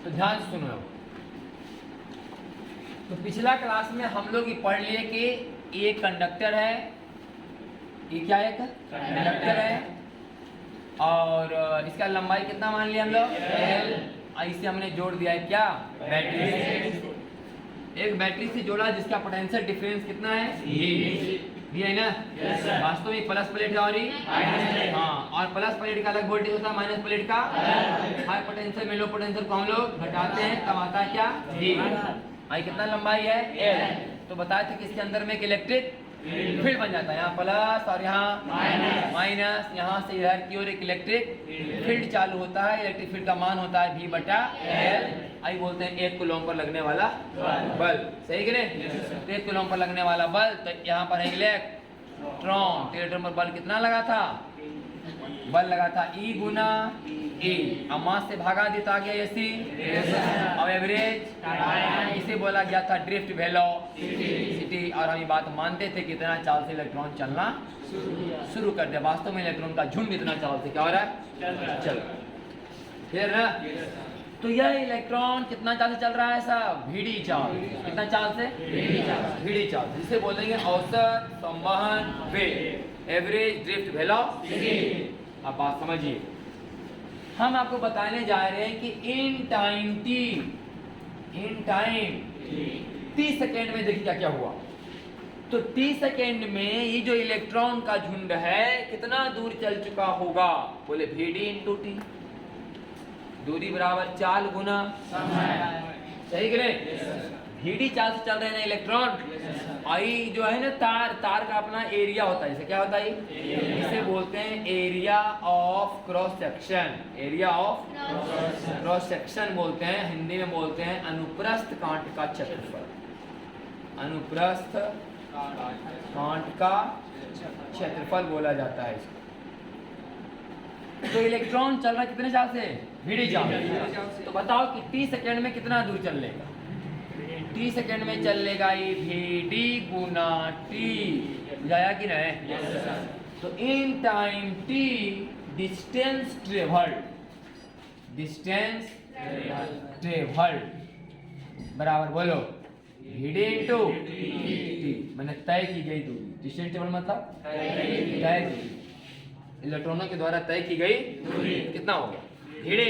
तो ध्यान से सुनो। तो पिछला क्लास में हम लोग ये पढ़ लिए कि ये कंडक्टर है, ये क्या है, कंडक्टर है, और इसका लंबाई कितना मान लिया हम लोग, L। इसे हमने जोड़ दिया है क्या, बैटरी से। एक बैटरी से जोड़ा जिसका पोटेंशियल डिफरेंस कितना है, ये है ना। वास्तव में प्लस प्लेट का और हाँ, और प्लस प्लेट का अलग वोल्टेज होता है, माइनस प्लेट का हाई पोटेंशियल में लो पोटेंशियल को हम लोग घटाते हैं, तब आता है क्या, V। कितना लंबाई है, L। तो बताए थे कि इसके अंदर में एक इलेक्ट्रिक फील्ड बन जाता है, यहाँ प्लस और यहाँ माइनस, यहाँ से इधर की ओर एक इलेक्ट्रिक फील्ड चालू होता है। इलेक्ट्रिक फील्ड का मान होता है V/L। आई बोलते हैं 1 कूलम पर लगने वाला बल्ब, सही कि नहीं। तो 1 कूलम पर लगने वाला बल्ब, तो यहाँ पर है इलेक्ट्रॉन। इलेक्ट्रॉन पर बल कितना लगा था, बल लगा था E गुना E। अब मास से भागा देता गया SC, अब एवरेज इसे बोला गया था ड्रिफ्ट वेलोसिटी। और हम ये बात मानते थे कि इतना चाल से इलेक्ट्रॉन चलना शुरू कर दिया। वास्तव में इलेक्ट्रॉन का झुंड इतना चाल से क्या हो रहा है, चल रहा है, फिर ना। तो यह इलेक्ट्रॉन कितना चाल से चल रहा है साहब, VD चाल। कितना चाल से, VD चाल, जिसे बोलेंगे औसत संवहन वेग, एवरेज ड्रिफ्ट वेलोसिटी। अब बात समझिए, हम आपको बताने जा रहे हैं कि इन टाइम T सेकेंड में देखिए क्या क्या हुआ। तो T सेकेंड में ये जो इलेक्ट्रॉन का झुंड है कितना दूर चल चुका होगा, बोले VD × T। दूरी बराबर चाल गुना समय, सही कि नहीं। VD चाल से चल रहे हैं ना इलेक्ट्रॉन। आई जो है ना तार का अपना एरिया होता है, इसे क्या होता है, इसे बोलते हैं area of cross section. Area of cross section बोलते हैं, हिंदी में बोलते हैं अनुप्रस्थ कांट का क्षेत्रफल। अनुप्रस्थ कांट का क्षेत्रफल बोला जाता है इसको। तो इलेक्ट्रॉन चल रहा है कितने चाल से, VD चाल। तो बताओ कि T सेकेंड में कितना दूर चल लेगा, T सेकेंड में चल लेगा ये VD गुना T, बुझाया कि नहीं। तो in time T distance travelled बराबर बोलो VD × T, मैंने तय की गई दूरी। डिस्टेंस ट्रेवल्ड मतलब तय की, इलेक्ट्रॉनों के द्वारा तय की गई दूरी कितना होगा, VD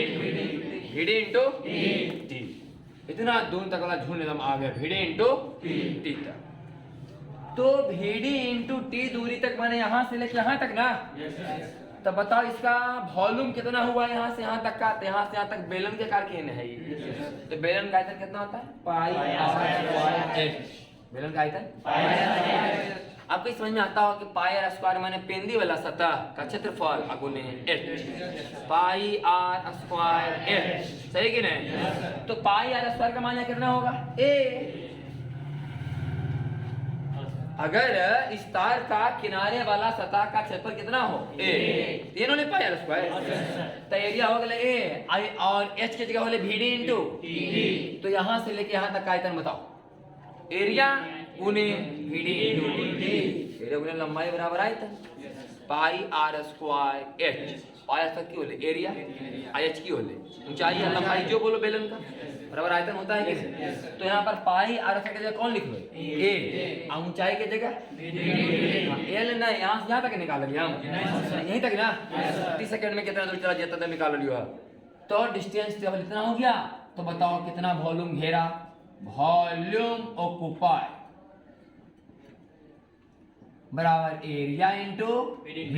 × T। इतना दूर तक वाला झुंड एकदम आ गया, VD × T तक। तो VD × T दूरी तक मैंने यहाँ से लेके यहाँ तक ना। तो बताओ इसका वॉल्यूम कितना हुआ यहाँ से यहाँ तक का। तो यहाँ से यहाँ तक बेलन के आकार की है ये। तो बेलन का आयतन कितना होता है, πr²h। बेलन का आयतन आपको इस समझ में आता हो कि πr² माने पेंदी वाला सतह का क्षेत्रफल गुने h, πr²h, सही कि नहीं। तो πr² का मान कितना होगा, a। अगर इस तार का किनारे वाला सतह का क्षेत्रफल कितना हो, a, तीनों ने πr², तो एरिया हो गया a, और h की जगह होले VD × T। तो यहाँ से लेके यहाँ तक का आयतन बताओ, एरिया गुने VD × T। एरिया गुने लंबाई बराबर आयतन, πr²h। πr² की होले एरिया, h की होले ऊंचाई या लंबाई, जो बोलो बेलन का बराबर आयतन होता है कि। तो यहाँ पर πr² की जगह कौन लिख लो, a, और ऊंचाई की जगह L ना, यहाँ से यहाँ तक निकाल लिया हम, यहीं तक ना। T सेकेंड में कितना दूर चला जाता था निकाल लिया। तो डिस्टेंस ट्रेवल इतना हो गया। तो बताओ कितना वॉल्यूम घेरा, वॉल्यूम ऑक्यूपाई बराबर एरिया × VD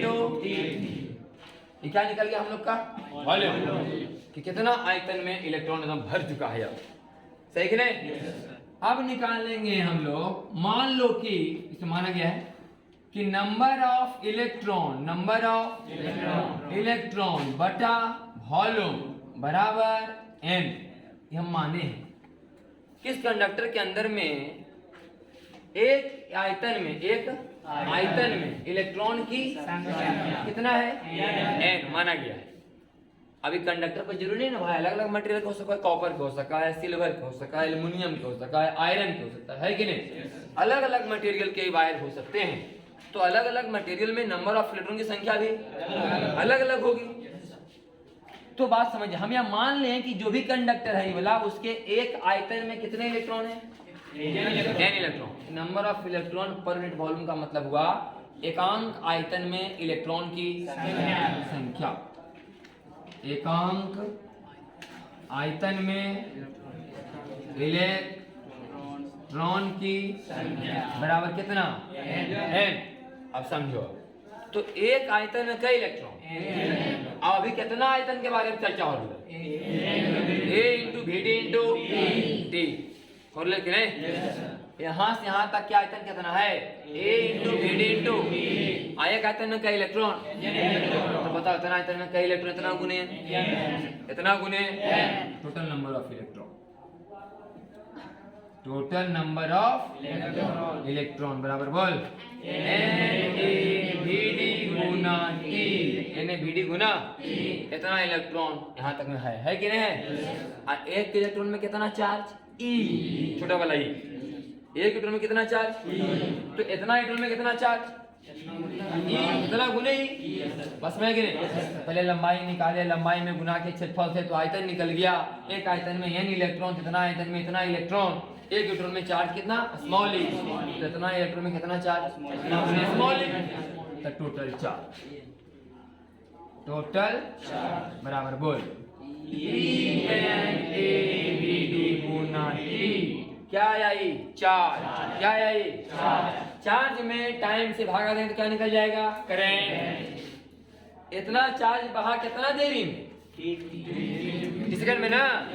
× T। ये क्या निकल गया हम लोग का, वॉल्यूम, कि कितना आयतन में इलेक्ट्रॉन एकदम भर चुका है अब, सही कि नहीं। अब निकालेंगे हम लोग, मान लो कि इसे माना गया है कि नंबर ऑफ इलेक्ट्रॉन बटा वॉल्यूम बराबर n। ये हम माने हैं किस कंडक्टर के अंदर में एक आयतन में इलेक्ट्रॉन की कितना है, n माना गया है। अभी कंडक्टर पर जरूरी नहीं ना भाई, अलग अलग मटेरियल हो सकता है, कॉपर हो सकता है, सिल्वर हो सकता है, एल्युमिनियम हो सकता है, आयरन हो सकता है कि नहीं। अलग अलग मटेरियल के वायर हो सकते हैं। तो अलग अलग मटेरियल में नंबर ऑफ इलेक्ट्रॉन की संख्या भी अलग अलग होगी। तो बात समझिए, हम यह मान लें कि जो भी कंडक्टर है ये वाला, उसके एक आयतन में कितने इलेक्ट्रॉन है? n electron. Number of electron per unit volume का मतलब हुआ एकांक आयतन में इलेक्ट्रॉन की संख्या। एकांक आयतन में इलेक्ट्रॉन की बराबर कितना? n। अब समझो, तो एक आयतन में कई इलेक्ट्रॉन, अब अभी कितना आयतन के बारे में चर्चा हो रही है? A into B D into T, और लेकिन यहाँ से यहाँ तक क्या आयतन कितना है? A into B D into एक आयतन में कई इलेक्ट्रॉन, तो बताओ इतना आयतन में कई इलेक्ट्रॉन इतना गुने, इतना गुने total number of electron. Total number of electron बराबर बोल NaBD गुना T, NaBD गुना इतना इलेक्ट्रॉन यहाँ तक में है कि नहीं है? और एक इलेक्ट्रॉन में कितना चार्ज? E, छोटा वाला E। एक इलेक्ट्रॉन में कितना चार्ज? तो इतना इलेक्ट्रॉन में कितना चार्ज? E, इतना गुने ही बस में कि नहीं? पहले लंबाई निकाले, लंबाई में गुना के क्षेत्रफल से तो आयतन निकल गया। एक आयतन में n इलेक्ट्रॉन, कितना आयतन में इतना इलेक्ट्रॉन। एक इलेक्ट्रॉन में चार्ज कितना? स्मॉल ई। तो इतना इलेक्ट्रॉन में कितना चार्ज? स्मॉल ई। तो टोटल चार्ज, टोटल बराबर बोल NaBD गुना T। क्या आया ये? चार्ज। क्या आया ये? चार्ज में टाइम से भागा दें तो क्या निकल जाएगा? करंट। इतना चार्ज बहा कितना देरी में? 30 सेकंड में ना।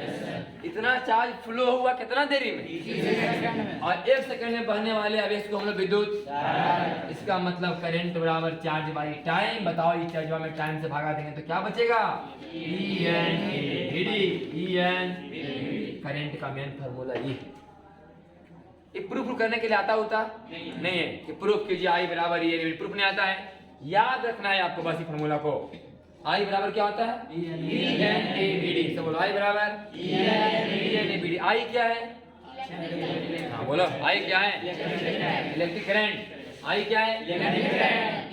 इतना चार्ज फ्लो हुआ कितना देरी में? और 1 सेकंड में बहने वाले आवेश को हम लोग विद्युत, इसका मतलब करंट बराबर चार्ज बाई टाइम। बताओ ये चार्ज में टाइम से भागा देंगे तो क्या बचेगा? En करंट का मेन फार्मूला ये प्रूफ करने के लिए आता होता नहीं है कि प्रूफ कीजिए आई बराबर ये, प्रूफ नहीं आता है। याद रखना है आपको बस ये फार्मूला को। आई बराबर क्या होता है? NaBD। सब बोलो आई बराबर NaBD। आई क्या है? हाँ बोलो, आई क्या है? Electric current. आई क्या है?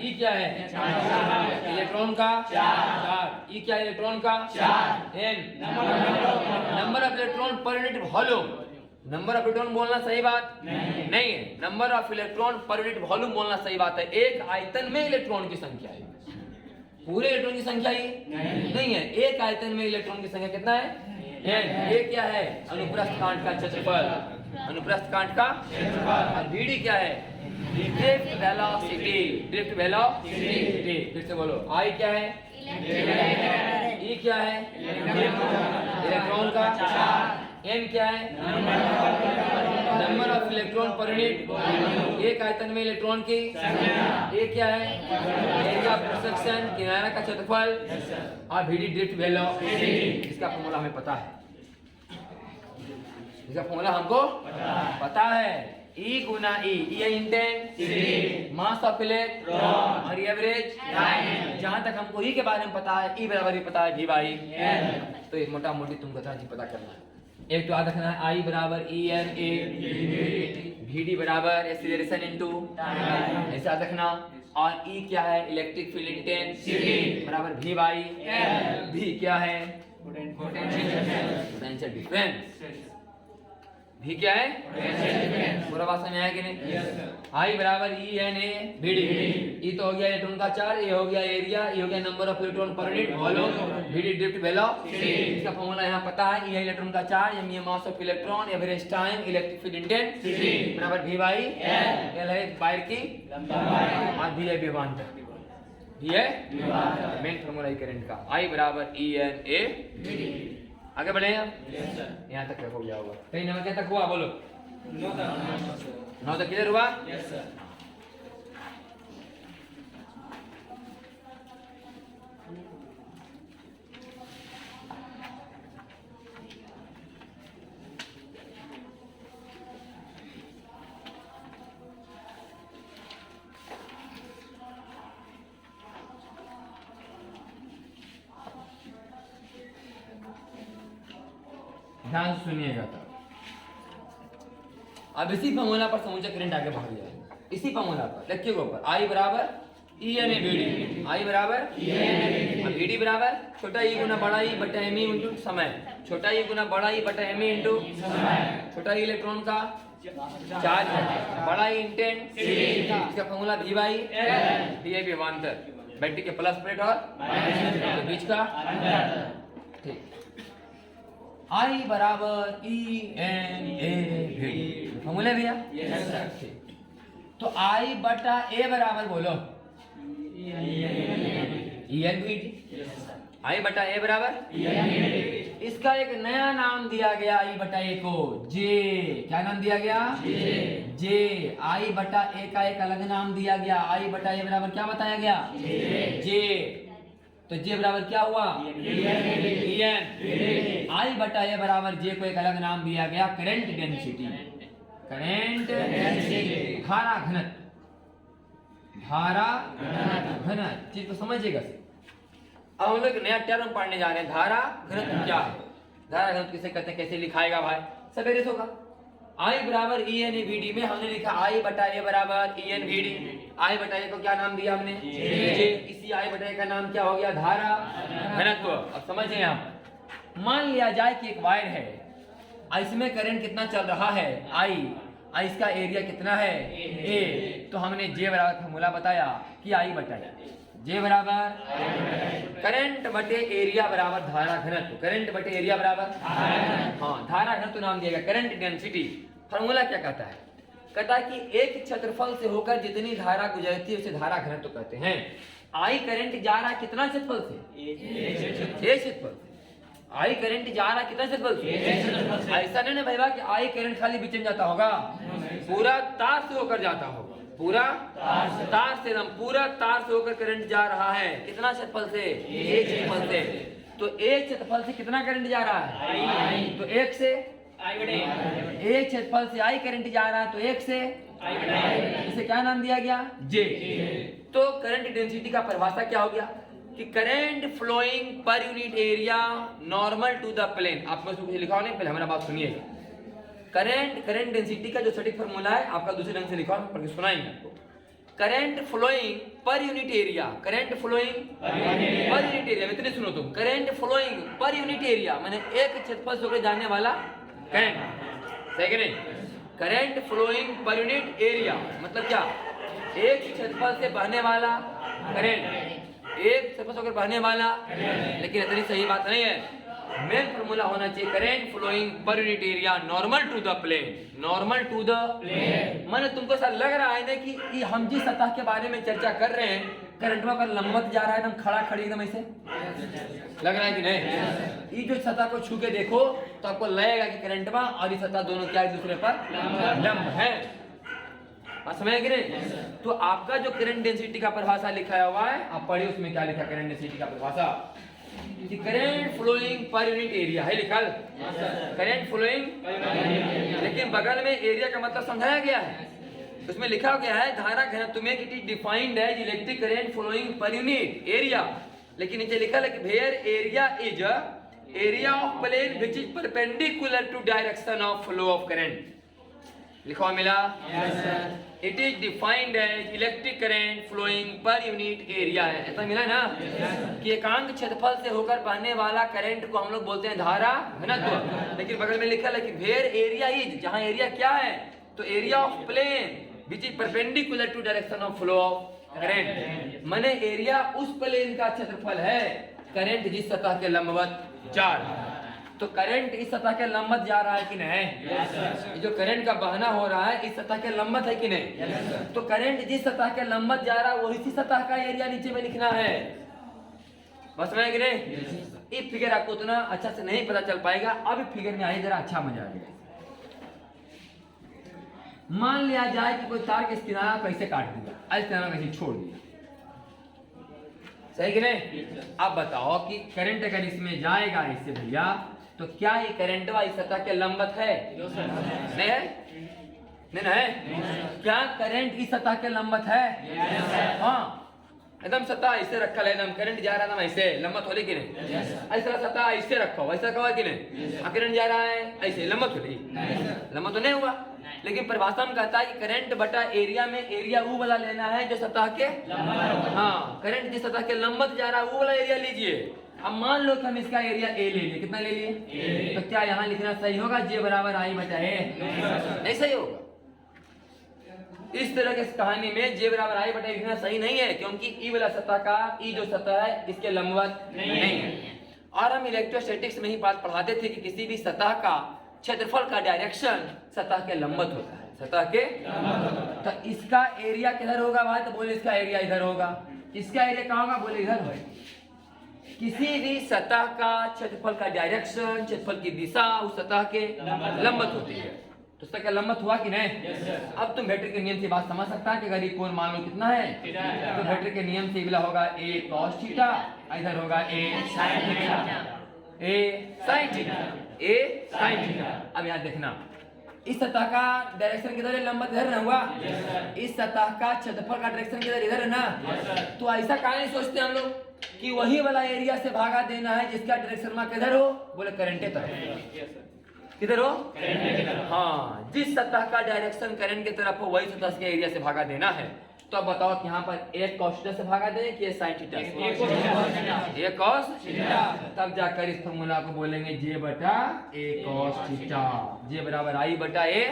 ई क्या है? इलेक्ट्रॉन का चार्ज। ई क्या है? इलेक्ट्रॉन का n। Number of electron per unit volume. Number of electron बोलना सही बात नहीं है, number of electron per unit volume बोलना सही बात है। एक आयतन में इलेक्ट्रॉन की संख्या है, पूरे इलेक्ट्रॉन की संख्या ही नहीं है। एक आयतन में इलेक्ट्रॉन की संख्या कितना है? ये क्या है? अनुप्रस्थ कांट का क्षेत्रफल। अनुप्रस्थ कांट का और बीडी क्या है? Drift velocity. Drift velocity. फिर से बोलो, आई क्या है? ई क्या है? इलेक्ट्रॉन का। एन क्या है? Number of electron per unit. एक आयतन में इलेक्ट्रॉन की ये क्या है? एरिया ऑफ इंटरसेक्शन, किनारा का क्षेत्रफल। और बीडी ड्रिफ्ट वेलोसिटी। इसका फॉर्मूला हमें पता है, इसका फॉर्मूला हमको पता है। E Guna E, E intense, mass of electron और एवरेज टाइम। जहां तक हमको E के बारे में पता है, E बराबर ही पता है V बाई N। तो एक मोटा मोटी तुमको तरह पता करना है। एक तो याद रखना है I बराबर ENA, VD बराबर एक्सीलरेशन इनटू ऐसा याद रखना। और E क्या है? इलेक्ट्रिक फील्ड इंटेंसिटी बराबर V बाई N। V क्या है? Potential difference. भी क्या है? पूरा बात समझ आया कि नहीं? आई बराबर ENaBD। ई तो हो गया इलेक्ट्रॉन का चार्ज, ये हो गया एरिया, ये हो गया number of electron per unit volume, BD drift velocity. इसका फॉर्मूला यहाँ पता है, ये इलेक्ट्रॉन का चार्ज, ये मास of electron, average time, electric field intensity बराबर V बाई N। L है वायर की लंबाई और V है विभवांतर। V है मेन फॉर्मूला करंट का। आई बराबर ENaBD। आगे बढ़े यहाँ तक हो गया होगा। कहीं नंबर क्या तक हुआ? बोलो 9 तक क्लियर हुआ? ध्यान से सुनिएगा। अब इसी फॉर्मूला पर समूचा करंट आगे बढ़ जाएगा, इसी फॉर्मूला पर। देखिए ऊपर आई बराबर E N A B D, I बराबर बी डी बराबर छोटा ई गुना बड़ा ई बटा एम ई इंटू समय, छोटा ई गुना बड़ा ई बटा एम ई इंटू छोटा ई इलेक्ट्रॉन का चार्ज है, बड़ा ई इंटेंस, इसका formula V by D I विभवांतर, बैटरी के प्लस प्लेट और के बीच का ठीक। आई बराबर E N A B D formula भैया ठीक। तो आई बटा ए बराबर बोलो E N B D, I बटा ए बराबर इसका एक नया नाम दिया गया आई बटा ए को जे, क्या नाम दिया गया जे। आई बटा ए का एक अलग नाम दिया गया, आई बटा ए बराबर क्या बताया गया जे। तो जे बराबर क्या हुआ ई एन, आई बटा ए बराबर जे को एक अलग नाम दिया गया करंट डेंसिटी, करंट धारा घनत्व, धारा घनत्व चीज को समझिएगा। अब हम लोग नया टर्म पढ़ने जा रहे हैं, धारा घनत्व क्या है, धारा घनत्व किसे कहते हैं, कैसे लिखाएगा भाई, सवेरे होगा। आई बराबर ई एन बी डी में हमने लिखा आई बटा ए बराबर E N B D, I बटा ए को क्या नाम दिया हमने जे, इसी आई बटा ए का नाम क्या हो गया धारा घनत्व। अब समझिए आप, मान लिया जाए कि एक वायर है, इसमें करंट कितना चल रहा है आई इसका एरिया कितना है ए, तो हमने जे बराबर फॉर्मूला बताया कि आई बटा जे बराबर करंट बटे एरिया बराबर धारा घनत्व, करंट बटे एरिया बराबर हाँ धारा घनत्व नाम दिया गया करंट डेंसिटी। फॉर्मूला क्या कहता है, कहता है कि एक क्षेत्रफल से होकर जितनी धारा गुजरती है उसे धारा घनत्व कहते हैं। आई करंट जा रहा है कितना क्षेत्रफल से ए क्षेत्रफल से, आई करंट जा रहा कितना क्षेत्रफल से, ऐसा नहीं ना भैया कि आई करंट खाली बीच में जाता होगा, पूरा तार से होकर जाता होगा, पूरा तार से एकदम पूरा तार से होकर करंट जा रहा है कितना क्षेत्रफल से एक क्षेत्रफल से। तो एक क्षेत्रफल से कितना करंट जा रहा है, तो एक से एक क्षेत्रफल से आई करंट जा रहा है तो एक से इसे क्या नाम दिया गया जे। तो करंट डेंसिटी का परिभाषा क्या हो गया कि current flowing per unit area normal to the plane. आपको कुछ लिखा हो नहीं, पहले हमारा बात सुनिएगा। करंट डेंसिटी का जो सटीक फॉर्मूला है आपका दूसरे ढंग से लिखा हो, पढ़ के सुनाएंगे आपको। Current flowing per unit area, current flowing per unit area, इतने सुनो तुम, current flowing per unit area माने एक क्षेत्रफल से होकर जाने वाला करंट, सही कि नहीं। Current flowing per unit area मतलब क्या, एक क्षेत्रफल से बहने वाला करंट, एक क्षेत्रफल से होकर बहने वाला, लेकिन इतनी सही बात नहीं है। मेन फॉर्मूला होना चाहिए current flowing per unit area normal to the plane, normal to the plane. माने तुमको ऐसा लग रहा है ना कि हम जिस सतह के बारे में चर्चा कर रहे हैं करंट का लंबवत जा रहा है एकदम खड़ा खड़ी एकदम ऐसे लग रहा है कि नहीं। ये जो सतह को छू के देखो तो आपको लगेगा कि करंट और ये सतह दोनों क्या एक दूसरे पर लंब है, समझ गए। तो आपका जो करंट डेंसिटी का परिभाषा लिखा हुआ है आप पढ़िए, उसमें क्या लिखा करंट डेंसिटी का परिभाषा, current flowing per unit area है लिखा, करंट फ्लोइंग, लेकिन बगल में एरिया का मतलब समझाया गया है, उसमें लिखा गया है धारा घनत्व में it is defined as electric current flowing per unit area, लेकिन नीचे लिखा है कि where area is area of plane which is perpendicular to direction of flow of current. लिखा हुआ मिला, it is defined as electric current flowing per unit area है, ऐसा मिला ना कि एकांक क्षेत्रफल से होकर बहने वाला करंट को हम लोग बोलते हैं धारा घनत्व, लेकिन बगल में लिखा है कि वेयर एरिया इज, जहां एरिया क्या है तो area of plane which is perpendicular to direction of flow of current, माने एरिया उस प्लेन का क्षेत्रफल है करंट जिस सतह के लंबवत जा रहा है। तो करंट इस सतह के लंबवत जा रहा है कि नहीं, जो करंट का बहना हो रहा है इस सतह के लंबवत है कि नहीं, तो करंट जिस सतह के लंबवत जा रहा है वही इसी सतह का एरिया नीचे में लिखना है, बस में कि नहीं। ये फिगर आपको उतना अच्छा से नहीं पता चल पाएगा, अब फिगर में आइए जरा अच्छा मजा आएगा। मान लिया जाए कि कोई तार के किनारा कैसे काट दिया, इस किनारा कैसे छोड़ दिया, सही कि नहीं। अब बताओ कि करंट अगर इसमें जाएगा इससे भैया तो क्या ये करंट इस सतह के लंबवत है, नहीं है, नहीं है, क्या करंट इस सतह के लंबवत है, हाँ एकदम सतह ऐसे रखा है, एकदम करंट जा रहा था ऐसे, लंबा थोड़ी कि नहीं, ऐसा सतह ऐसे रखा हुआ, ऐसा रखा हुआ कि नहीं, करंट जा रहा है ऐसे, लंबा थोड़ी, लंबा तो नहीं हुआ। लेकिन परिभाषा में कहता है कि करंट बटा एरिया में एरिया वो वाला लेना है जो सतह के, हाँ करंट जिस सतह के लंबत जा रहा है वो वाला एरिया लीजिए। अब मान लो कि हम इसका एरिया ए ले लिए, कितना ले लिए, तो क्या यहाँ लिखना सही होगा जे बराबर आई बटा ए, नहीं सही होगा। इस तरह के कहानी में जे बराबर आई बटा लिखना सही नहीं है, क्योंकि ई वाला सतह का ई जो सतह है इसके लंबवत नहीं है। और हम इलेक्ट्रोस्टैटिक्स में ही बात पढ़ाते थे कि किसी भी सतह का क्षेत्रफल का डायरेक्शन सतह के लंबवत होता है, सतह के तो इसका एरिया किधर होगा भाई, तो बोले इसका एरिया इधर होगा, इसका एरिया कहाँ होगा, बोले इधर होगा। किसी भी सतह का क्षेत्रफल का डायरेक्शन, क्षेत्रफल की दिशा उस सतह के लंबवत होती है। तो उसका क्या लंबवत हुआ कि नहीं। अब तुम वेक्टर के नियम से बात समझ सकता है कि अगर ये कोण मान लो कितना है, तो वेक्टर के नियम से वाला होगा a cos थीटा, इधर होगा a sin theta, a sin theta, a sin theta. अब यहाँ देखना इस सतह का डायरेक्शन किधर है, लंबवत इधर ना हुआ, इस सतह का क्षेत्रफल का डायरेक्शन किधर, इधर है ना। तो ऐसा काहे नहीं सोचते हम लोग कि वही वाला एरिया से भागा देना है जिसका डायरेक्शन में किधर हो, बोले करंट तरफ, किधर हो, हाँ जिस सतह का डायरेक्शन करंट की तरफ हो वही सतह के एरिया से भागा देना है। तो अब बताओ कि यहाँ पर एक cos थीटा से भागा दें कि sin थीटा से, एक cos थीटा, तब जाकर इस फॉर्मूला को बोलेंगे जे बटा a cos थीटा, जे बराबर आई बटा a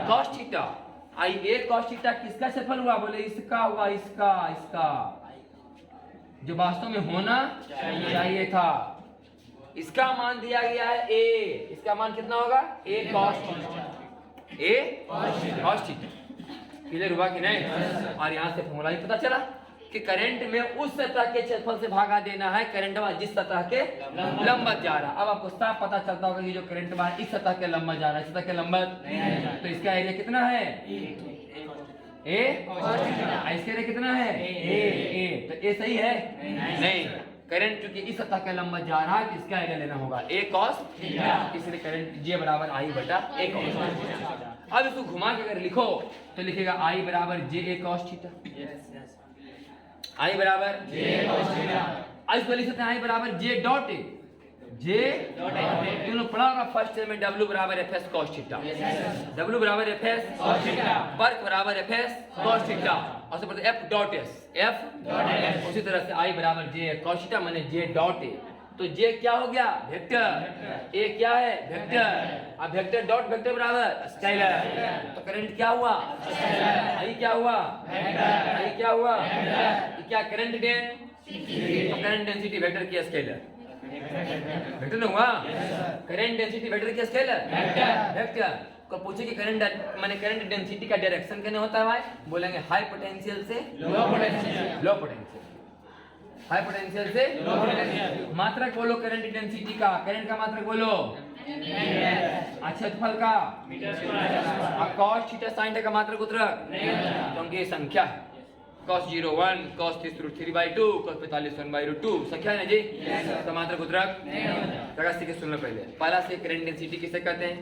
cos theta. I a cos theta किसका क्षेत्रफल हुआ, बोले इसका हुआ, इसका इसका जो वास्तव में होना चाहिए था। इसका मान दिया गया है a, इसका मान कितना होगा a cos theta, a cos theta, clear हुआ कि नहीं। और यहाँ से फॉर्मूला ही पता चला कि करंट में उस सतह के क्षेत्रफल से भागा देना है करंट वाला जिस सतह के लंबवत जा रहा। अब आपको साफ पता चलता होगा कि जो करंट वाला इस सतह के लंबवत जा रहा है, इस सतह के लंबवत, तो इसका एरिया कितना है a, इसका एरिया कितना है a, तो a सही है नहीं, करंट क्योंकि इस सतह के लंबवत जा रहा है, इसका एरिया लेना होगा a cos थीटा, इसलिए करंट J बराबर I बटा a cos थीटा। अब इसको घुमा के अगर लिखो तो लिखेगा I बराबर J a cos theta, I बराबर J cos थीटा। अब इसको लिख सकते हैं I बराबर J डॉट a, J तुम लोग पढ़ा होगा फर्स्ट में W बराबर fs cos थीटा, W बराबर fs cos थीटा, वर्ग बराबर fs cos थीटा, और सब f dot s, f dot s। उसी तरह से I बराबर J cos थीटा माने J डॉट a, तो J क्या हो गया वेक्टर, A क्या है वेक्टर, अब वेक्टर डॉट वेक्टर बराबर स्केलर, तो करंट क्या हुआ I क्या हुआ वेक्टर, I क्या हुआ वेक्टर, क्या करंट डेंसिटी, तो करंट डेंसिटी वेक्टर की स्केलर, वेक्टर ना हुआ, करंट डेंसिटी वेक्टर की स्केलर वेक्टर। को पूछे कि करंट माने करंट डेंसिटी का डायरेक्शन कैसे होता है भाई, बोलेंगे हाई पोटेंशियल से low potential, low potential, high potential से लो पोटेंशियल। मात्रक बोलो करंट डेंसिटी का, करंट का मात्रक बोलो क्षेत्रफल का metre square, cos theta sin theta का मात्रक उत्तरक क्योंकि संख्या है, cos 0 1 cos 3/2 cos 45 1/2 संख्या है ना जी, तो मात्रक उत्तरक जगह से सुन लो पहले। पहला से करंट डेंसिटी किसे कहते हैं,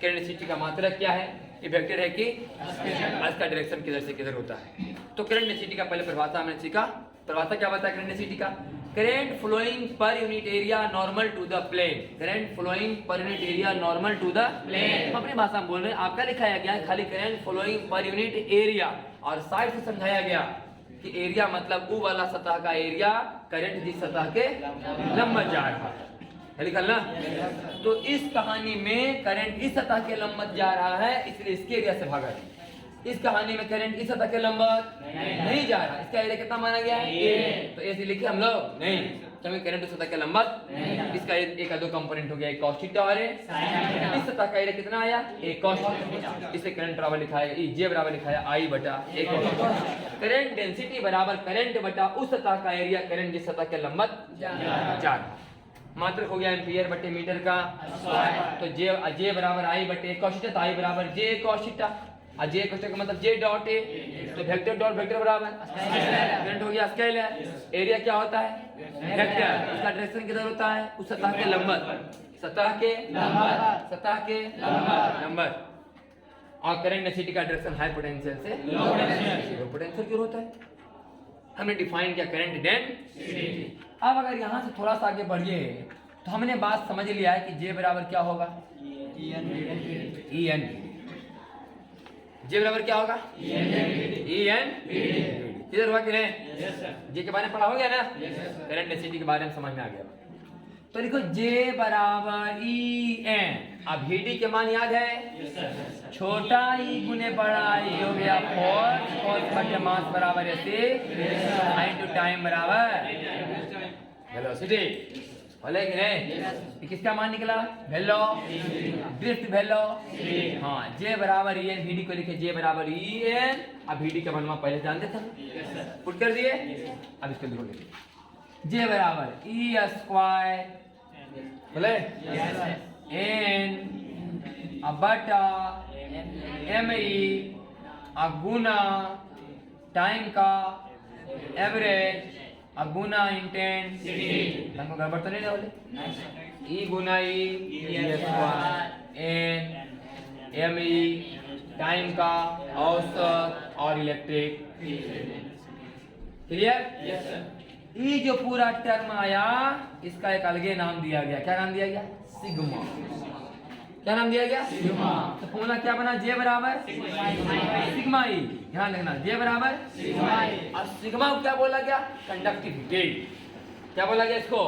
करंट डेंसिटी का मात्रक क्या है, ये वेक्टर है कि इसका डायरेक्शन किधर से किधर होता है। तो करंट डेंसिटी का पहले परिभाषा हमने सीखा, परिभाषा क्या बताया करंट डेंसिटी का, current flowing per unit area normal to the plane, current flowing per unit area normal to the plane. अपनी भाषा में बोल रहे हैं, आपका लिखाया गया है खाली current flowing per unit area, और साइड से समझाया गया कि एरिया मतलब वो वाला सतह का एरिया करंट जिस सतह के लंबवत जा रहा है, लिखल ना। तो इस कहानी में करंट इस सतह के लंबवत जा रहा है, इसलिए इसके एरिया से भागा है। इस कहानी में करंट इस सतह के लंबवत नहीं जा रहा, इसका एरिया कितना माना गया है, तो ऐसे लिखे हम लोग नहीं, क्योंकि करंट इस सतह के लंबवत, इसका एक दो कंपोनेंट हो गया, एक cos थीटा और इस सतह का एरिया कितना आया एक cos थीटा, इसे करंट बराबर लिखाया J बराबर लिखाया I बटा एक cos थीटा। करंट डेंसिटी बराबर करंट बटा उस सतह का एरिया करंट जिस सतह के लंबवत जा रहा है। मात्रक हो गया एम्पियर बटे मीटर का स्क्वायर, तो J बराबर I बटे cos थीटा, तो I बराबर J cos थीटा, और J cos थीटा का मतलब J डॉट A, तो वेक्टर डॉट वेक्टर बराबर करंट हो गया स्केलर, एरिया क्या होता है वेक्टर, उसका डायरेक्शन किधर होता है उस सतह के लंबवत, सतह के लंबवत। और करंट डेंसिटी का डायरेक्शन हाई पोटेंशियल से लो पोटेंशियल क्यों होता है, हमने डिफाइन किया करंट डेंसिटी। अब अगर यहाँ से थोड़ा सा आगे बढ़िए तो हमने बात समझ लिया है कि जे बराबर क्या होगा, ई एन। जे बराबर क्या होगा, ई एन। किधर हुआ कि नहीं? जे के बारे में पढ़ा हो गया ना, करंट डेंसिटी के बारे में समझ में आ गया। तो देखो जे बराबर ई एन। अब वीडी के मान याद है, छोटा ई गुने बड़ा ई हो गया फोर्स, फोर्स बटे मास बराबर ऐसे इनटू टाइम बराबर वेलोसिटी। बोले कि नहीं? किसका मान निकला? वेलो, ड्रिफ्ट वेलो। हाँ, जे बराबर ई एन, वीडी को लिखे जे बराबर ई एन। अब वीडी का मनवा पहले जानते थे, पुट कर दिए। अब इसको लिखोगे जे बराबर ई स्क्वायर बोले एन बटा एम ई गुना टाइम का एवरेज गुना इंटेंसिटी। हमको गड़बड़ तो नहीं बोले? ई गुना E square N M E time का औसत और इलेक्ट्रिक। क्लियर? ये जो पूरा टर्म आया इसका एक अलगे नाम दिया गया। क्या नाम दिया गया? सिग्मा। क्या नाम दिया गया? सिग्मा। तो फॉर्मूला क्या बना? जे बराबर सिग्मा ई। ध्यान रखना, जे बराबर सिग्मा ई। और सिग्मा को क्या बोला गया? कंडक्टिविटी। क्या बोला गया इसको?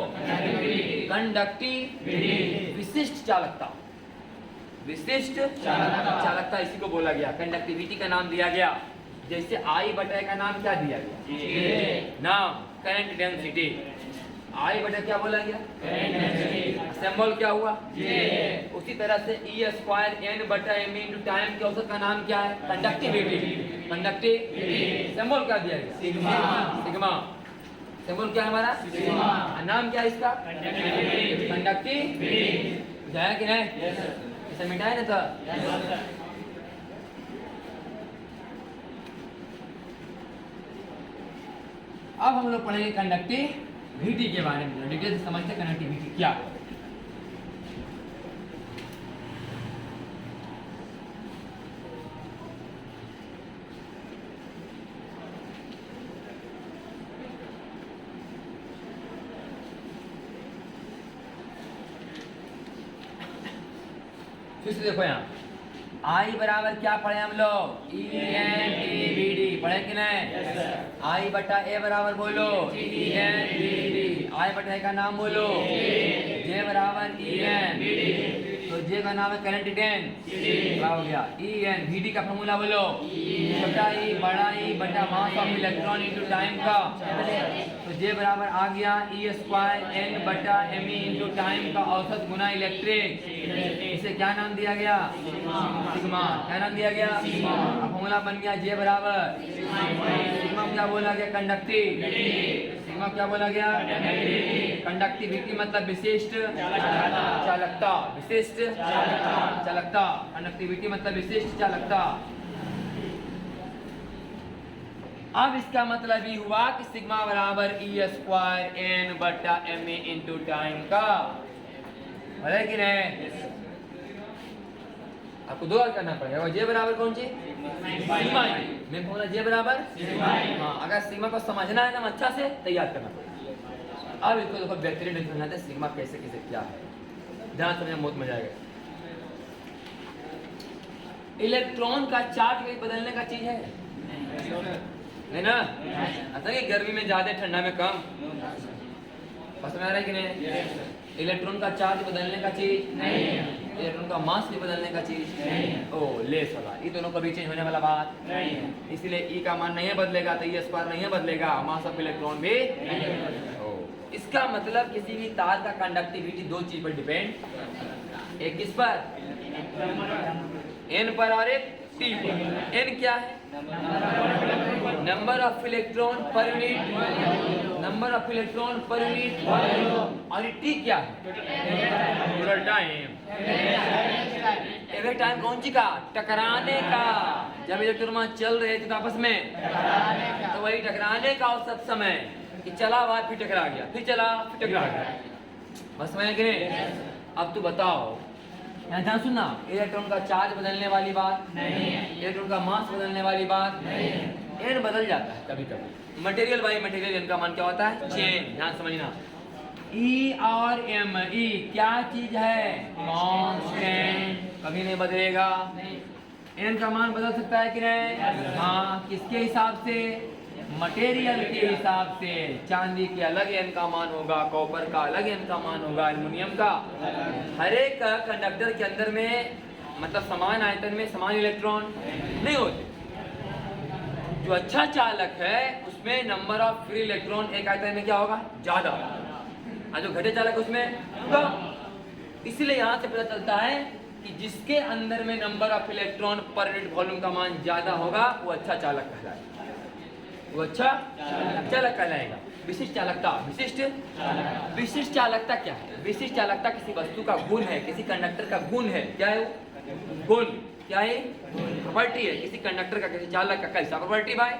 कंडक्टिविटी, विशिष्ट चालकता। विशिष्ट चालकता इसी को बोला गया, कंडक्टिविटी का नाम दिया गया। जैसे आई बटा का नाम क्या दिया गया? नाम करंट डेंसिटी। आई बटा क्या बोला गया? Current density. सिंबल क्या हुआ? उसी तरह से ई स्क्वायर एन बटा एम इनटू टाइम के औसत का नाम क्या है? कंडक्टिविटी। कंडक्टिविटी सिंबल क्या दिया गया? सिग्मा। सिग्मा सिंबल क्या है हमारा? सिग्मा। नाम क्या है इसका? कंडक्टिविटी। कंडक्टिविटी जाए कि नहीं? इसे मिटाए ना तो। अब हम लोग पढ़ेंगे कंडक्टिविटी के बारे में। डिटेल से समझते कंडक्टिविटी क्या है। फिर से देखो यहाँ आई बराबर क्या पढ़े हम लोग? E N D B D पढ़े कि नहीं? आई बटा ए बराबर बोलो E N D D. I बटा ए का नाम बोलो जे बराबर ई एन। तो जे का नाम है करंट डेंसिटी। क्या हो गया? E N. वी डी का फॉर्मूला बोलो छोटा ई बड़ा ई बटा mass of electron into time का। तो जे बराबर आ गया ई स्क्वायर एन बटा एम ई इनटू टाइम का औसत गुना इलेक्ट्रिक। इसे क्या नाम दिया गया? सिग्मा। क्या नाम दिया गया? अब फॉर्मूला बन गया जे बराबर सिग्मा। क्या बोला गया? कंडक्टिविटी। सिग्मा क्या बोला गया? कंडक्टिविटी मतलब विशिष्ट चालकता। विशिष्ट चालकता। कंडक्टिविटी मतलब विशिष्ट चालकता। अब इसका मतलब ये हुआ कि सिग्मा बराबर ई स्क्वायर एन बटा एम ए इंटू टाइम का। है कि नहीं? आपको दो बार करना पड़ेगा। जे बराबर कौन सी? सिग्मा। मैं बोला जे बराबर सिग्मा। हाँ, अगर सिग्मा को समझना है ना अच्छा से तो याद करना पड़ेगा। अब इसको देखो बेहतरीन ढंग से समझाते हैं सिग्मा कैसे कैसे क्या है। ध्यान समझना, बहुत मजा आएगा। इलेक्ट्रॉन का चार्ज कहीं बदलने का चीज है नहीं ना? ऐसा कि गर्मी में ज्यादा ठंडा में कम। समझ में आ रहा है कि नहीं? इलेक्ट्रॉन का चार्ज बदलने का चीज नहीं है। इलेक्ट्रॉन का मास भी बदलने का चीज नहीं है। ओ लेस वाला, ये दोनों कभी चेंज होने वाला बात नहीं है। इसलिए ई का मान नहीं बदलेगा तो ई स्क्वायर नहीं बदलेगा, मास ऑफ इलेक्ट्रॉन भी नहीं। इसका मतलब किसी भी तार का कंडक्टिविटी दो चीज पर डिपेंड, एक किस पर? एन पर और एक टी पर। एन क्या है? Number of electron per unit. Number of electron per unit. और टी क्या है? Total time. एवरेज टाइम कौन सी का? टकराने का। जब इलेक्ट्रॉन चल रहे थे आपस में तो वही टकराने का औसत समय कि चला बाद फिर टकरा गया, फिर चला फिर टकरा गया। बस में कि नहीं? अब तू बताओ, यहाँ ध्यान सुनना, इलेक्ट्रॉन का चार्ज बदलने वाली बात नहीं है। इलेक्ट्रॉन का मास बदलने वाली बात नहीं है। एन बदल जाता है कभी कभी। मटेरियल बाई मटेरियल एन का मान क्या होता है? चेंज। ध्यान समझना, ई और एम, ई क्या चीज है? कांस्टेंट, कभी नहीं बदलेगा। एन का मान बदल सकता है कि नहीं? हाँ, किसके हिसाब से? मटेरियल के हिसाब से। चांदी के अलग एन का मान होगा, कॉपर का अलग एन का मान होगा, एल्युमिनियम का। हर एक कंडक्टर के अंदर में मतलब समान आयतन में समान इलेक्ट्रॉन नहीं होते। जो अच्छा चालक है उसमें नंबर ऑफ फ्री इलेक्ट्रॉन एक आयतन में क्या होगा? ज्यादा। और जो घटे चालक उसमें कम। इसलिए यहाँ से पता चलता है कि जिसके अंदर में number of electron per unit volume का मान ज्यादा होगा वो अच्छा चालक कहलाएगा, वो अच्छा चालक कहलाएगा। विशिष्ट चालकता, विशिष्ट चालकता क्या है? विशिष्ट चालकता किसी वस्तु का गुण है, किसी कंडक्टर का गुण है। क्या है वो? गुण। क्या है? प्रॉपर्टी है किसी कंडक्टर का, किसी चालक का। कैसा प्रॉपर्टी भाई?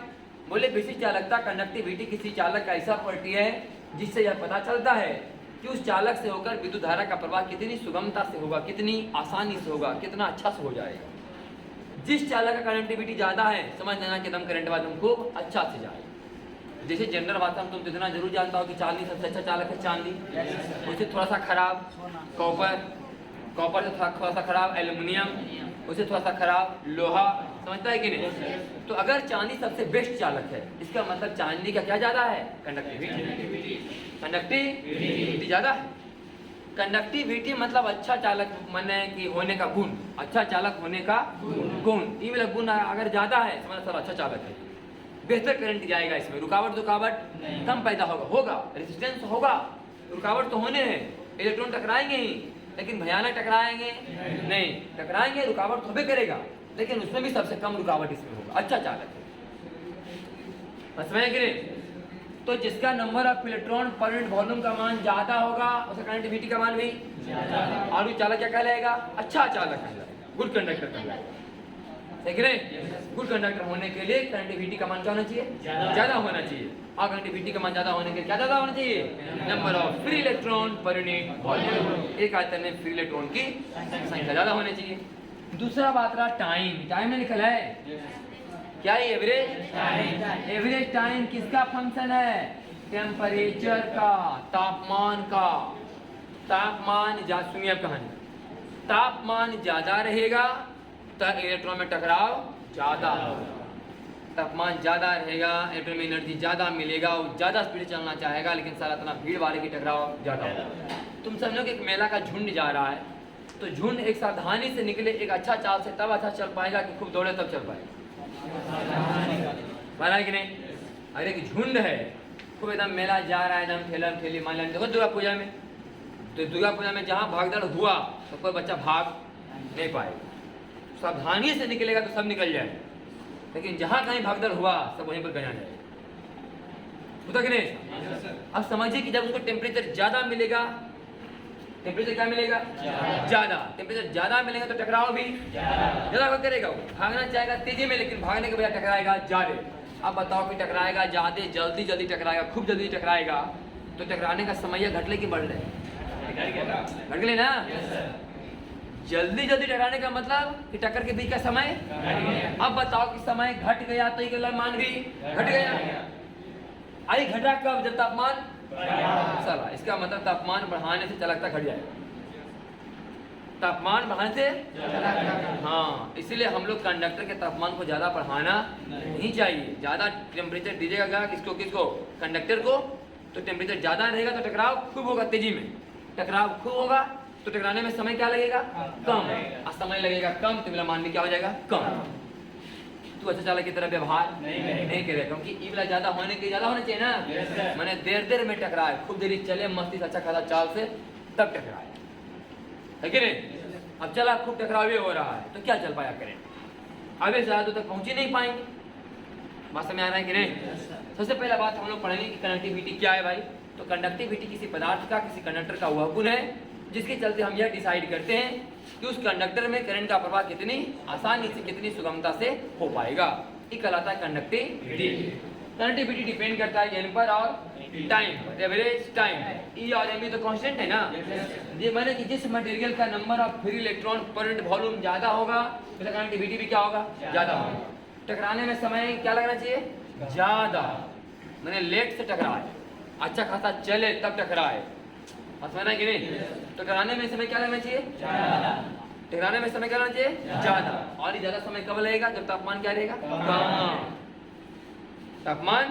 बोले विशिष्ट चालकता, कंडक्टिविटी किसी चालक का ऐसा प्रॉपर्टी है जिससे यह पता चलता है कि उस चालक से होकर विद्युत धारा का प्रवाह कितनी सुगमता से होगा, कितनी आसानी से होगा, कितना अच्छा से हो जाएगा। जिस चालक का कंडक्टिविटी ज्यादा है समझ लेना कि एकदम करंट वाला खूब अच्छा से जाएगा। जैसे जनरल भाषा में तुम इतना जरूर जानता हो कि चांदी सबसे अच्छा चालक है, चांदी। उससे थोड़ा सा खराब कॉपर, कॉपर से थोड़ा सा खराब एल्युमिनियम, उससे थोड़ा सा खराब लोहा। समझता है कि नहीं? तो अगर चांदी सबसे बेस्ट चालक है इसका मतलब चांदी का क्या ज्यादा है? कंडक्टिविटी। कंडक्टिविटी ज्यादा है। कंडक्टिविटी मतलब अच्छा चालक माने कि होने का गुण, अच्छा चालक होने का गुण। ये वाला गुण अगर ज्यादा है समझ सर अच्छा चालक है। बेहतर करंट जाएगा इसमें, रुकावट कम पैदा होगा, रेजिस्टेंस होगा। रुकावट तो होने हैं, इलेक्ट्रॉन टकराएंगे ही, लेकिन भयानक टकराएंगे नहीं, टकराएंगे, रुकावट तो भी करेगा, लेकिन उसमें भी सबसे कम रुकावट इसमें होगा। अच्छा चालक है, समझ गए? तो जिसका number of electron per unit volume का मान ज्यादा होगा उसका कंडक्टिविटी का मान भी ज्यादा। और चालक क्या कहलाएगा? अच्छा चालक कहलाएगा, गुड कंडक्टर कहलाएगा। ठीक है? गुड कंडक्टर होने के लिए कंडक्टिविटी का मान क्या होना चाहिए? ज्यादा होना चाहिए। और कंडक्टिविटी का मान ज्यादा होने के लिए क्या ज्यादा होना चाहिए? Number of free electron per unit volume. एक आयतन में फ्री इलेक्ट्रॉन की संख्या ज्यादा होनी चाहिए। दूसरा बात रहा टाइम। टाइम में लिखा है क्या? एवरेज। एवरेज टाइम किसका फंक्शन है? टेम्परेचर का, तापमान का। तापमान सुनिए अब कहानी, तापमान ज्यादा रहेगा तो इलेक्ट्रॉन में टकराव ज्यादा होगा। तापमान ज्यादा रहेगा, इलेक्ट्रॉन में एनर्जी ज्यादा मिलेगा, वो ज्यादा स्पीड चलना चाहेगा, लेकिन सारा इतना भीड़ वाले की टकराव ज्यादा होगा। तुम समझो कि एक मेला का झुंड जा रहा है, तो झुंड एक सावधानी से निकले, एक अच्छा चाल से तब अच्छा चल पाएगा कि खूब दौड़े तब चल पाएगा। माना कि नहीं? अरे एक झुंड है, खूब एकदम मेला जा रहा है, एकदम ठेलम ठेली। मान लें देखो दुर्गा पूजा में, तो दुर्गा पूजा में जहाँ भागदौड़ हुआ तो कोई बच्चा भाग नहीं पाएगा। सावधानी से निकलेगा तो सब निकल जाए, लेकिन जहाँ कहीं भागदौड़ हुआ सब वहीं पर गया जाएगा। होता कि नहीं? अब समझिए कि जब उसको टेम्परेचर ज्यादा मिलेगा, टेम्परेचर क्या मिलेगा? ज्यादा। टेम्परेचर ज्यादा मिलेगा तो टकराव भी ज्यादा करेगा। वो भागना चाहेगा तेजी में, लेकिन भागने के बजाय टकराएगा ज्यादा। अब बताओ कि टकराएगा ज्यादा, जल्दी टकराएगा, खूब जल्दी टकराएगा, तो टकराने का समय घटले की बढ़ रहे? घट गए ना। जल्दी टकराने का मतलब कि टक्कर के बीच का समय। अब बताओ कि समय घट गया तो ये मान भी घट गया। आई घटा कब? जब तापमान चला। इसका मतलब तापमान बढ़ाने से चालकता घट जाएगा। तापमान बढ़ाने से, हाँ, इसीलिए हम लोग कंडक्टर के तापमान को ज्यादा बढ़ाना नहीं चाहिए। ज्यादा टेम्परेचर दीजिएगा किसको? कंडक्टर को। तो टेम्परेचर ज्यादा रहेगा तो टकराव खूब होगा, तेजी में टकराव खूब होगा, तो टकराने में समय क्या लगेगा? कम। और समय लगेगा कम तो मेरा मान भी क्या हो जाएगा? कम। तू अच्छा चालक की तरह व्यवहार नहीं करेगा, क्योंकि ई वाला ज्यादा होने के ज्यादा होना चाहिए ना। मैंने देर में टकराए, खूब देरी चले मस्ती से अच्छा खासा चाल से, तब टकराए, है कि नहीं? अब चला खूब टकराव हो रहा है तो क्या चल पाया करें? आगे से ज्यादा तक पहुंच ही नहीं पाएंगे। बात समझ आ रहा है कि नहीं? सबसे पहला बात हम लोग पढ़ेंगे कि कंडक्टिविटी क्या है भाई। तो कंडक्टिविटी किसी पदार्थ का, किसी कंडक्टर का वह गुण है जिसके चलते हम यह डिसाइड करते हैं कि उस कंडक्टर में करंट का प्रवाह कितनी आसानी से, कितनी सुगमता से हो पाएगा। ये कहलाता है कंडक्टिविटी। कंडक्टिविटी डिपेंड करता है एन पर और टाइम, एवरेज टाइम। ई और एम तो कांस्टेंट है ना। ये माने कि जिस मटेरियल का number of free electron per unit volume ज्यादा होगा तो कंडक्टिविटी भी क्या होगा? ज्यादा होगा। टकराने में समय क्या लगना चाहिए? ज्यादा। मैंने लेट से टकराए, अच्छा खासा चले तब टकराए, समझना कि नहीं? टकराने में समय क्या लगना चाहिए? टकराने में समय क्या लगना चाहिए? ज्यादा। और ये ज्यादा समय कब लगेगा? जब तापमान क्या रहेगा? कम। तापमान।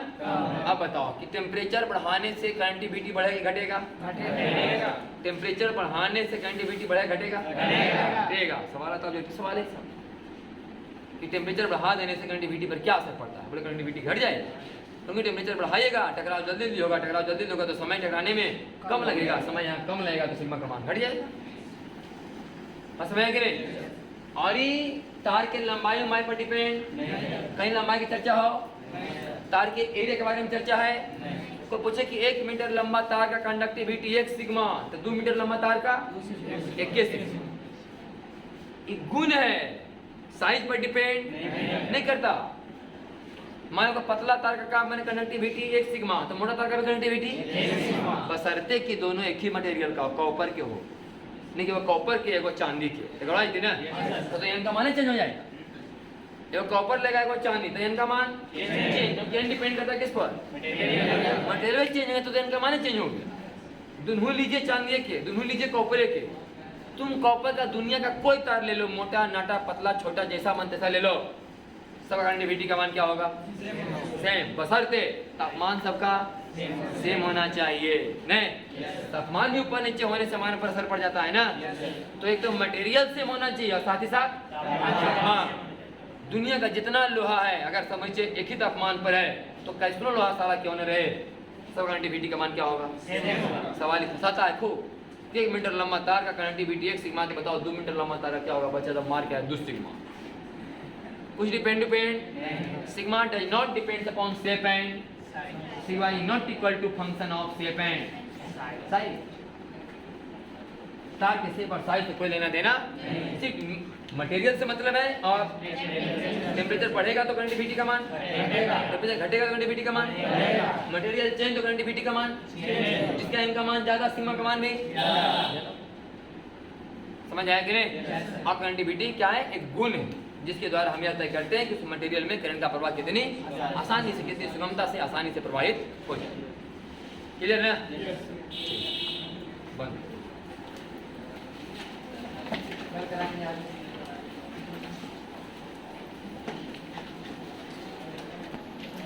अब बताओ कि टेम्परेचर बढ़ाने से कंडक्टिविटी बढ़ेगा घटेगा? घटेगा। टेम्परेचर बढ़ाने से कंडक्टिविटी बढ़ेगा घटेगा? घटेगा। सवाल आता है, सवाल है कि टेम्परेचर बढ़ा देने से कंडक्टिविटी पर क्या असर पड़ता है? बोले कंडक्टिविटी घट जाएगी, क्योंकि टेम्परेचर बढ़ाइएगा टकराव जल्दी होगा, टकराव जल्दी होगा तो समय टकराने में कम लगेगा, समय यहाँ कम लगेगा तो सिग्मा का मान घट जाएगा। समय है कि नहीं? और ये तार के लंबाई उम्बाई पर डिपेंड, कहीं लंबाई की चर्चा हो, तार के एरिया के बारे में चर्चा है, कोई पूछे कि 1 मीटर लंबा तार का कंडक्टिविटी 1 सिग्मा, तो 2 मीटर लंबा तार का 21 सिग्मा। एक गुण है, साइज पर डिपेंड नहीं करता। मान लो पतला तार का काम मैंने कंडक्टिविटी 1 सिग्मा, तो मोटा तार का भी कंडक्टिविटी 1 सिग्मा, बशर्ते कि दोनों एक ही मटेरियल का, कॉपर के हो, नहीं कि वो कॉपर के एगो चांदी के, थी ना, तो इनका मान चेंज हो जाएगा। एगो कॉपर लगा एगो चांदी, तो इनका मान चेंज, क्योंकि डिपेंड करता है किस पर? मटेरियल चेंज है तो इनका मान चेंज हो गया। दोनों लीजिए चांदी के, दोनों लीजिए कॉपर के, तुम कॉपर का दुनिया का कोई तार ले लो, मोटा नाटा पतला छोटा जैसा मन तैसा ले लो, सब कंडक्टिविटी का मान क्या होगा? सेम, बशर्ते तापमान सबका सेम होना चाहिए। नहीं, तापमान भी ऊपर नीचे होने से मान पर असर पड़ जाता है ना। तो एक तो मटेरियल सेम होना चाहिए और साथ ही साथ हाँ, दुनिया का जितना लोहा है अगर समझिए एक ही तापमान पर है तो कैसनो लोहा सारा क्यों न रहे, सब कंडक्टिविटी का मान क्या होगा? सवाल फंसाता है खूब। 1 मीटर लंबा तार का कंडक्टिविटी 1 सिग्मा के, बताओ 2 मीटर लंबा तार का क्या होगा? बच्चा जब मार क्या है? 2 सिग्मा। कुछ depend sigma does not depend upon shape and sigma is not equal to function of shape and size. तार के शेप और साइज से कोई लेना देना, सिर्फ मटेरियल से मतलब है। और टेम्परेचर बढ़ेगा तो कंडक्टिविटी का मान, टेम्परेचर घटेगा तो कंडक्टिविटी का मान, मटेरियल चेंज तो कंडक्टिविटी का मान, जिसका इनका मान ज्यादा सिग्मा का मान भी। समझ आया कि नहीं? और कंडक्टिविटी क्या है? एक गुण है जिसके द्वारा हम यह तय करते हैं कि उस मटेरियल में करंट का प्रवाह कितनी आसानी से, कितनी सुगमता से, आसानी से प्रवाहित हो जाए। क्लियर है? बंद।